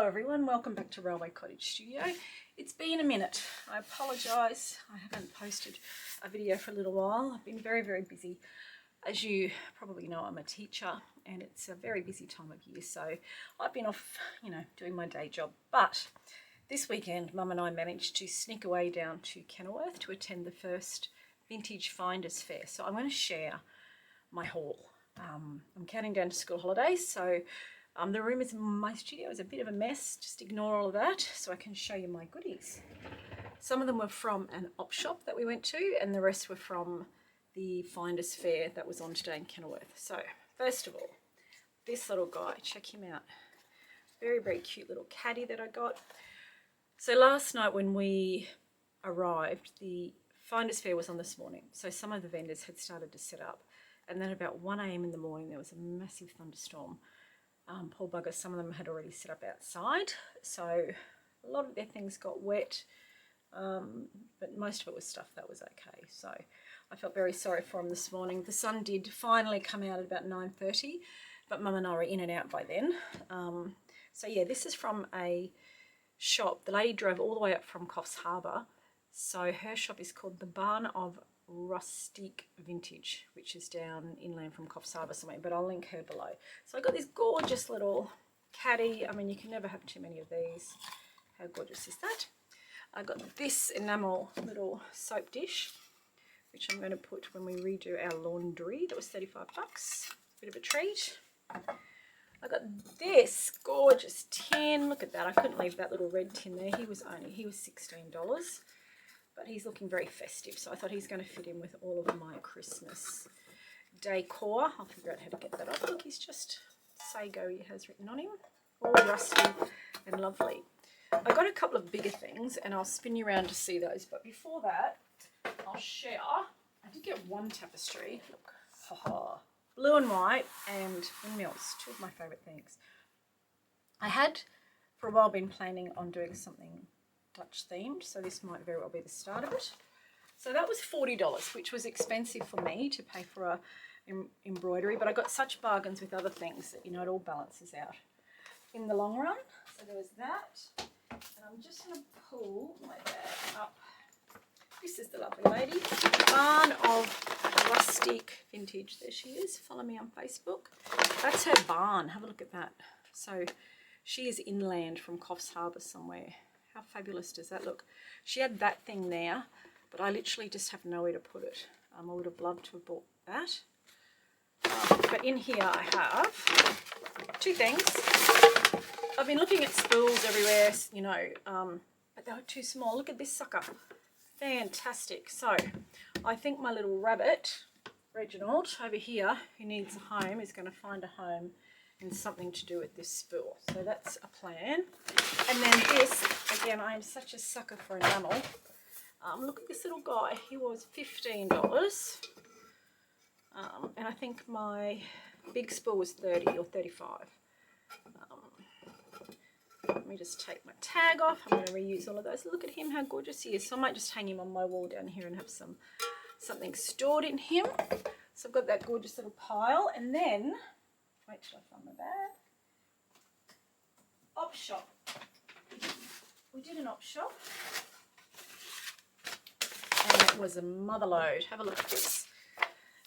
Hello everyone, welcome back to Railway Cottage Studio. It's been a minute. I apologise, I haven't posted a video for a little while. I've been very busy. As you probably know, I'm a teacher and it's a very busy time of year, so I've been off, doing my day job. But this weekend, Mum and I managed to sneak away down to Kenilworth to attend the first Vintage Finders Fair. So I'm going to share my haul. I'm counting down to school holidays, so the room in my studio is a bit of a mess. Just ignore all of that so I can show you my goodies. Some of them were from an op shop that we went to, and the rest were from the Finders Fair that was on today in Kenilworth. So first of all, this little guy, check him out. Very cute little caddy that I got. So last night when we arrived, the Finders Fair was on this morning, so some of the vendors had started to set up, and then about 1 a.m. in the morning there was a massive thunderstorm. Poor buggers, some of them had already set up outside, so a lot of their things got wet, but most of it was stuff that was okay. So I felt very sorry for them this morning. The sun did finally come out at about 9:30, but Mum and I were in and out by then. So yeah, this is from a shop. The lady drove all the way up from Coffs Harbour, so her shop is called the Barn of Rustic Vintage, which is down inland from Coffs Harbour somewhere, but I'll link her below. So I got this gorgeous little caddy. I mean, you can never have too many of these. How gorgeous is that? I got this enamel little soap dish, which I'm going to put when we redo our laundry. That was 35 bucks. Bit of a treat. I got this gorgeous tin. Look at that. I couldn't leave that little red tin there. He was $16. But he's looking very festive, so I thought he's going to fit in with all of my Christmas decor. I'll figure out how to get that off. Look, he's just Sago he has written on him. All rusty and lovely. I got a couple of bigger things, and I'll spin you around to see those. But before that, I'll share. I did get one tapestry. Look, haha, blue and white and windmills, two of my favourite things. I had for a while been planning on doing something Dutch themed, so this might very well be the start of it. So that was $40, which was expensive for me to pay for a embroidery, but I got such bargains with other things that it all balances out in the long run. So there was that, and I'm just going to pull my bag up. This is the lovely lady, Barn of Rustic Vintage. There she is. Follow me on Facebook. That's her barn. Have a look at that. So she is inland from Coffs Harbour somewhere. How fabulous does that look? She had that thing there, but I literally just have nowhere to put it. I would have loved to have bought that. But in here I have two things. I've been looking at spools everywhere, but they were too small. Look at this sucker. Fantastic. So I think my little rabbit, Reginald, over here, who needs a home, is going to find a home and something to do with this spool. So that's a plan. And then this, again, I am such a sucker for enamel. Look at this little guy. He was $15. And I think my big spool was $30 or $35. Let me just take my tag off. I'm going to reuse all of those. Look at him, how gorgeous he is. So I might just hang him on my wall down here and have something stored in him. So I've got that gorgeous little pile. And then, wait till I find my bag. Op shop. We did an op shop, and it was a mother load. Have a look at this.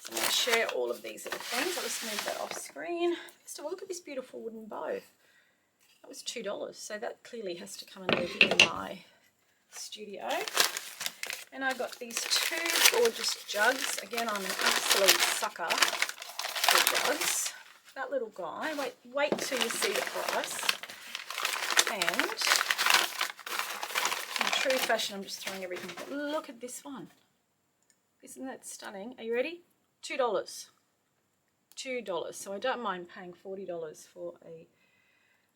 So I'm going to share all of these little things. I'll just move that off screen. First of all, look at this beautiful wooden bow. That was $2, so that clearly has to come and live in my studio. And I got these two gorgeous jugs. Again, I'm an absolute sucker for jugs. That little guy, wait till you see the price. And in true fashion, I'm just throwing everything. But look at this one. Isn't that stunning? Are you ready? $2. $2. So I don't mind paying $40 for a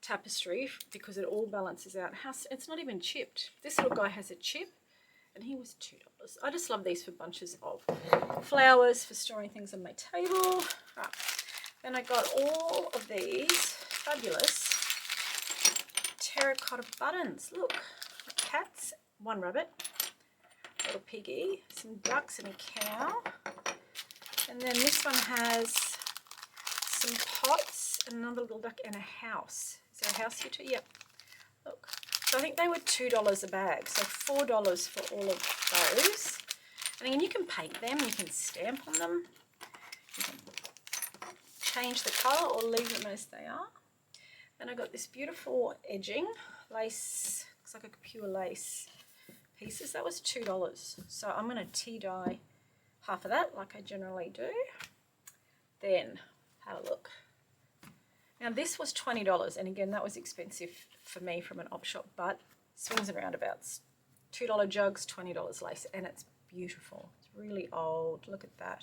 tapestry because it all balances out. It's not even chipped. This little guy has a chip, and he was $2. I just love these for bunches of flowers, for storing things on my table. Right. Then I got all of these fabulous terracotta buttons. Look, cats, one rabbit, a little piggy, some ducks and a cow. And then this one has some pots and another little duck and a house. Is there a house here too? Yep. Look. So I think they were $2 a bag. So $4 for all of those. And again, you can paint them, you can stamp on them, you can change the colour or leave them as they are. Then I got this beautiful edging, lace, looks like a pure lace pieces. That was $2. So I'm going to tea dye half of that like I generally do. Then have a look. Now this was $20, and again that was expensive for me from an op shop, but swings and roundabouts. $2 jugs, $20 lace, and it's beautiful. It's really old. Look at that.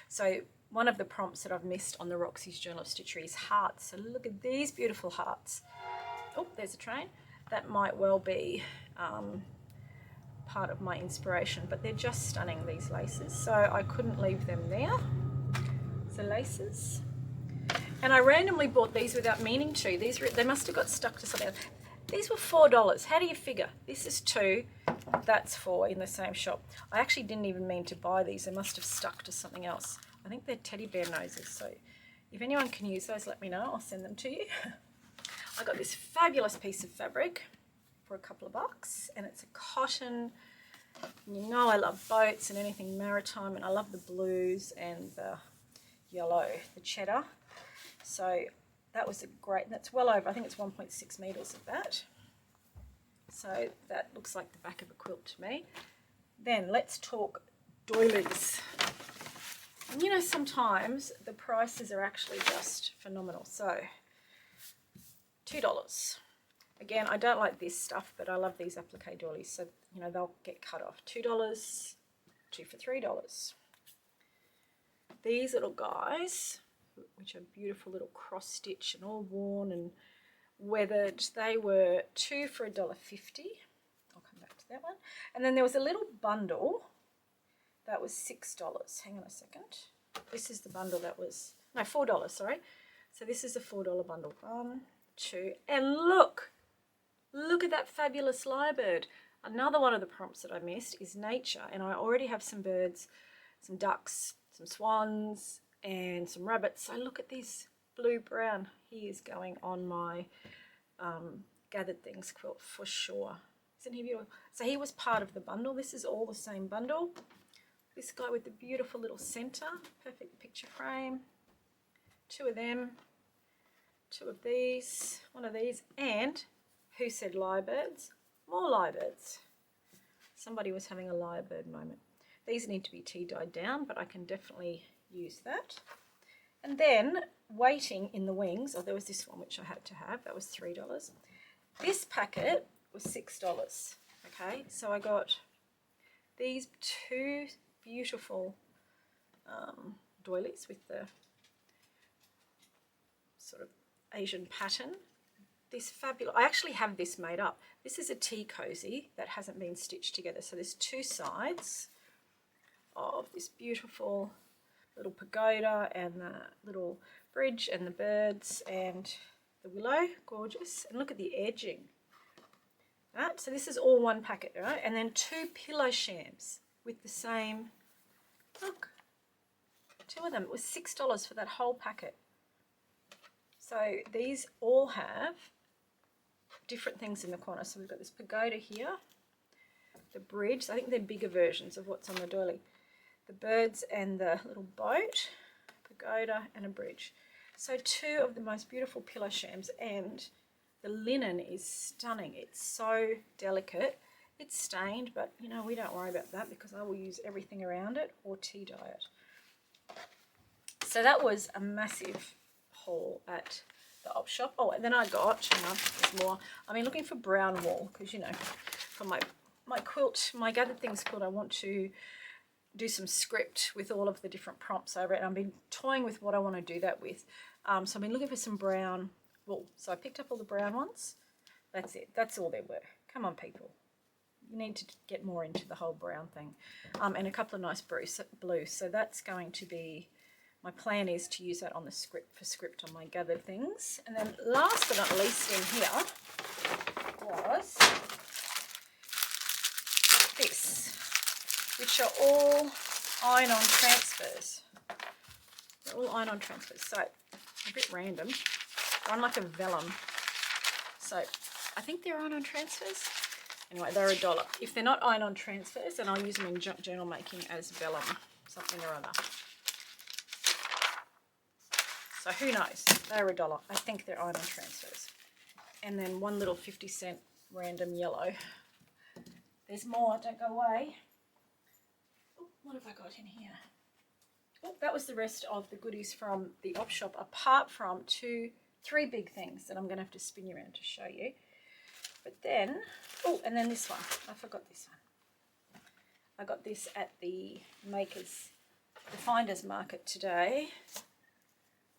So one of the prompts that I've missed on the Roxy's Journal of Stitchery is hearts. So look at these beautiful hearts. Oh, there's a train. That might well be part of my inspiration, but they're just stunning, these laces. So I couldn't leave them there. So laces. And I randomly bought these without meaning to. They must have got stuck to something else. These were $4. How do you figure? This is $2, that's $4 in the same shop. I actually didn't even mean to buy these. They must have stuck to something else. I think they're teddy bear noses. So if anyone can use those, let me know. I'll send them to you. I got this fabulous piece of fabric for a couple of bucks, and it's a cotton. You know I love boats and anything maritime, and I love the blues and the yellow, the cheddar. So that was a great, that's well over, I think it's 1.6 meters of that. So that looks like the back of a quilt to me. Then let's talk doilies. And you know, sometimes the prices are actually just phenomenal. So $2. Again, I don't like this stuff, but I love these applique doilies. So, you know, they'll get cut off. $2, 2 for $3. These little guys, which are beautiful little cross stitch and all worn and weathered, they were 2 for $1.50. I'll come back to that one. And then there was a little bundle that was $6. Hang on a second. This is the bundle that was, no, $4, sorry. So this is a $4 bundle. 1, 2, and look at that fabulous lyrebird. Another one of the prompts that I missed is nature, and I already have some birds, some ducks, some swans, and some rabbits. So look at this blue-brown. He is going on my gathered things quilt for sure. Isn't he beautiful? So he was part of the bundle. This is all the same bundle. This guy with the beautiful little center, perfect picture frame. 2 of them, 2 of these, 1 of these, and who said lyrebirds? More lyrebirds. Somebody was having a lyrebird moment. These need to be tea dyed down, but I can definitely use that. And then waiting in the wings, oh, there was this one which I had to have, that was $3. This packet was $6. Okay, so I got these 2 beautiful doilies with the sort of Asian pattern. This fabulous, I actually have this made up. This is a tea cozy that hasn't been stitched together. So there's 2 sides of this beautiful little pagoda and the little bridge and the birds and the willow, gorgeous. And look at the edging. Right, so this is all one packet, right? And then 2 pillow shams with the same, look, 2 of them. It was $6 for that whole packet. So these all have different things in the corner. So we've got this pagoda here, the bridge. I think they're bigger versions of what's on the doily. The birds and the little boat, pagoda and a bridge. So 2 of the most beautiful pillow shams, and the linen is stunning. It's so delicate. It's stained, but you know, we don't worry about that because I will use everything around it or tea dye it. So that was a massive haul at the op shop. Oh, and then I got, hang on, there's more. I've been looking for brown wool because, you know, for my quilt, my Gathered Things quilt, I want to do some script with all of the different prompts over it. And I've been toying with what I want to do that with. So I've been looking for some brown wool. So I picked up all the brown ones. That's it. That's all there were. Come on, people. You need to get more into the whole brown thing. And a couple of nice blues. So that's going to be, my plan is to use that on the script on my Gathered Things. And then last but not least in here was this, which are all iron-on transfers. They're all iron-on transfers. So a bit random. Run like a vellum. So I think they're iron-on transfers. Anyway, they're $1. If they're not iron-on transfers, then I'll use them in journal making as vellum, something or other. So who knows? They're $1. I think they're iron-on transfers. And then one little 50-cent random yellow. There's more, don't go away. Oh, what have I got in here? Oh, that was the rest of the goodies from the op shop, apart from three big things that I'm going to have to spin you around to show you. But then, oh, and then this one. I forgot this one. I got this at the Finders Market today.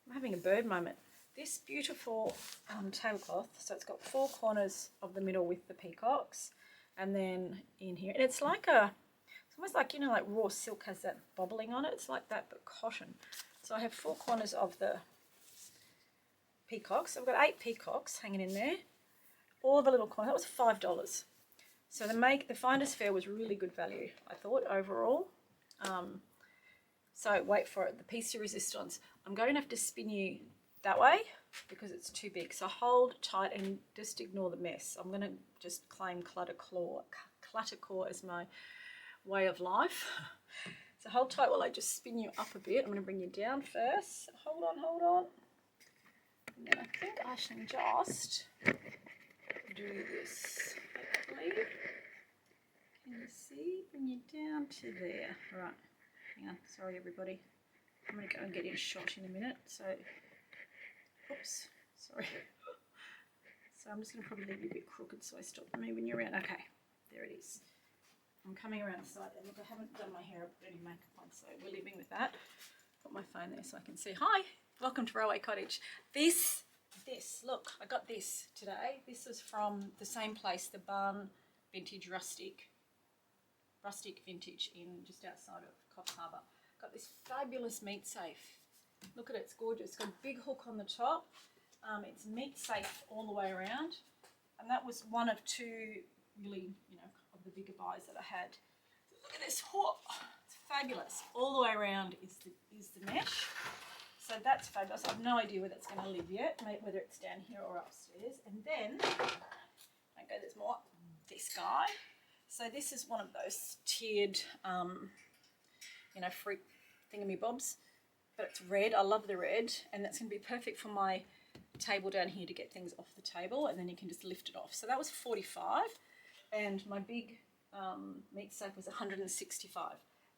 I'm having a bird moment. This beautiful tablecloth, so it's got 4 corners of the middle with the peacocks, and then in here, and it's like it's almost like, you know, like raw silk has that bobbling on it. It's like that, but cotton. So I have 4 corners of the peacocks. I've got 8 peacocks hanging in there. All the little corners. That was $5. So the Finders Fair was really good value, I thought, overall. So wait for it. The piece de resistance. I'm going to have to spin you that way because it's too big. So hold tight and just ignore the mess. I'm going to just claim cluttercore as my way of life. So hold tight while I just spin you up a bit. I'm going to bring you down first. Hold on. And then I think I should just do this. Hopefully. Can you see? Bring you down to there. All right. Hang on. Sorry, everybody. I'm going to go and get in shot in a minute. So, oops. Sorry. So I'm just going to probably leave you a bit crooked so I stop moving you around. Okay. There it is. I'm coming around the side, and look, I haven't done my hair up, put any makeup on, so we're living with that. Put my phone there so I can see. Hi, welcome to Railway Cottage. This, look, I got this today. This is from the same place, the Barn Vintage Rustic Vintage in just outside of Coffs Harbour. Got this fabulous meat safe. Look at it, it's gorgeous. It's got a big hook on the top. It's meat safe all the way around, and that was one of 2 really, you know, of the bigger buys that I had. Look at this hook. It's fabulous. All the way around is the mesh. So that's fabulous. I have no idea where that's going to live yet, whether it's down here or upstairs. And then, okay, there's more. This guy. So this is one of those tiered, you know, fruit thingamybobs, but it's red. I love the red, and that's going to be perfect for my table down here to get things off the table, and then you can just lift it off. So that was $45, and my big meat safe was $165.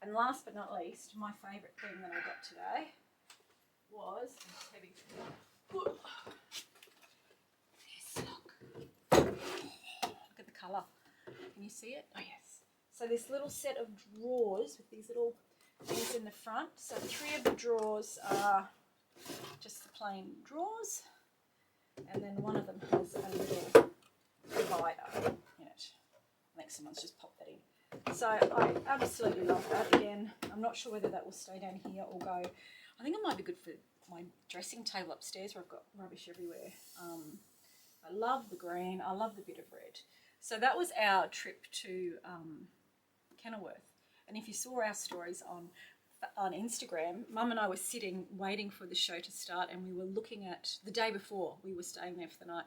And last but not least, my favourite thing that I got today was this heavy. Yes, look at the colour. Can you see it? Oh yes. So this little set of drawers with these little things in the front. So 3 of the drawers are just the plain drawers, and then one of them has a little divider in it. I think someone's just popped that in. So I absolutely love that. Again, I'm not sure whether that will stay down here or go. I think it might be good for my dressing table upstairs where I've got rubbish everywhere. I love the green. I love the bit of red. So that was our trip to Kenilworth. And if you saw our stories on Instagram, Mum and I were sitting waiting for the show to start, and we were looking at, the day before we were staying there for the night,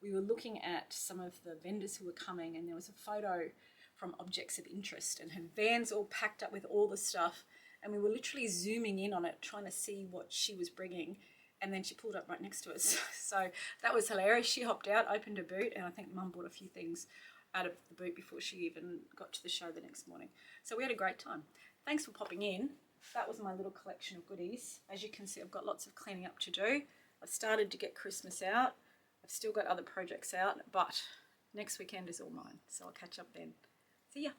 we were looking at some of the vendors who were coming, and there was a photo from Objects of Interest, and her van's all packed up with all the stuff, and we were literally zooming in on it, trying to see what she was bringing, and then she pulled up right next to us. So that was hilarious. She hopped out, opened her boot, and I think Mum bought a few things out of the boot before she even got to the show the next morning. So we had a great time. Thanks for popping in. That was my little collection of goodies. As you can see, I've got lots of cleaning up to do. I've started to get Christmas out. I've still got other projects out, but next weekend is all mine. So I'll catch up then. See ya.